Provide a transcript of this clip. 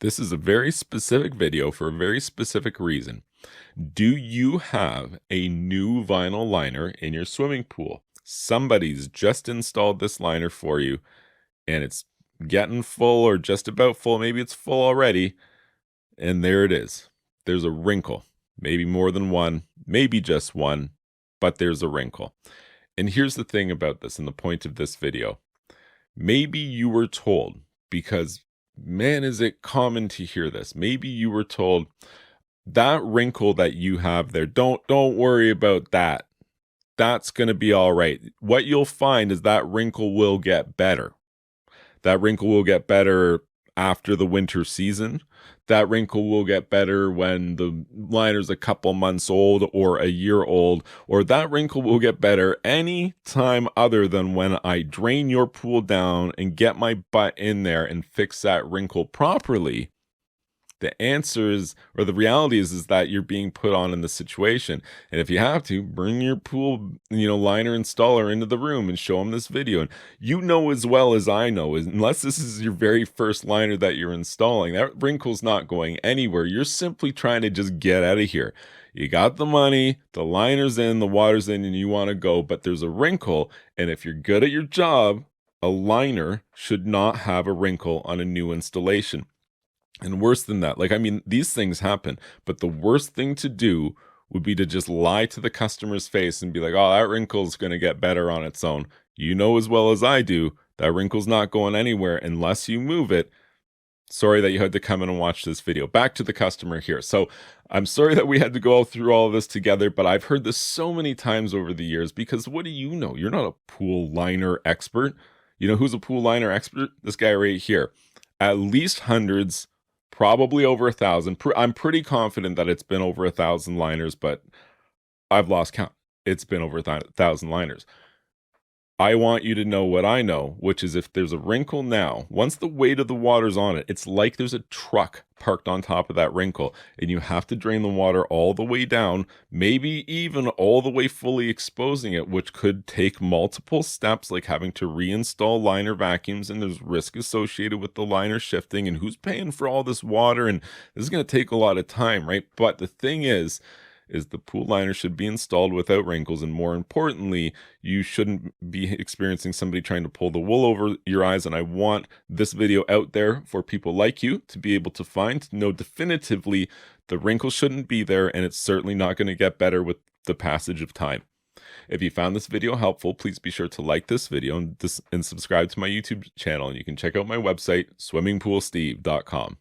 This is a very specific video for a very specific reason. Do you have a new vinyl liner in your swimming pool? Somebody's just installed this liner for you and it's getting full or just about full. Maybe it's full already. And there it is. There's a wrinkle, maybe more than one, maybe just one, but there's a wrinkle. And here's the thing about this and the point of this video. Maybe you were told, because man, is it common to hear this. Maybe you were told that wrinkle that you have there, don't worry about that. That's going to be all right. What you'll find is that wrinkle will get better. That wrinkle will get better after the winter season. That wrinkle will get better when the liner's a couple months old or a year old, or that wrinkle will get better any time other than when I drain your pool down and get my butt in there and fix that wrinkle properly. The answer is, or the reality is that you're being put on in the situation. And if you have to, bring your pool, liner installer into the room and show them this video. And you know as well as I know, unless this is your very first liner that you're installing, that wrinkle's not going anywhere. You're simply trying to just get out of here. You got the money, the liner's in, the water's in, and you want to go, but there's a wrinkle. And if you're good at your job, a liner should not have a wrinkle on a new installation. And worse than that, these things happen, but the worst thing to do would be to just lie to the customer's face and be like, oh, that wrinkle's going to get better on its own. You know as well as I do, that wrinkle's not going anywhere unless you move it. Sorry that you had to come in and watch this video. Back to the customer here. So I'm sorry that we had to go through all of this together, but I've heard this so many times over the years because what do you know? You're not a pool liner expert. You know who's a pool liner expert? This guy right here. At least hundreds, probably over 1,000. I'm pretty confident that it's been over 1,000 liners, but I've lost count. It's been over 1,000 liners. I want you to know what I know, which is if there's a wrinkle now, once the weight of the water's on it, it's like there's a truck parked on top of that wrinkle, and you have to drain the water all the way down, maybe even all the way fully exposing it, which could take multiple steps, like having to reinstall liner vacuums, and there's risk associated with the liner shifting, and who's paying for all this water, and this is going to take a lot of time, right? But the thing is the pool liner should be installed without wrinkles, and more importantly, you shouldn't be experiencing somebody trying to pull the wool over your eyes. And I want this video out there for people like you to be able to find, to know definitively the wrinkle shouldn't be there, and it's certainly not going to get better with the passage of time. If you found this video helpful, please be sure to like this video and subscribe to my YouTube channel, and you can check out my website, swimmingpoolsteve.com.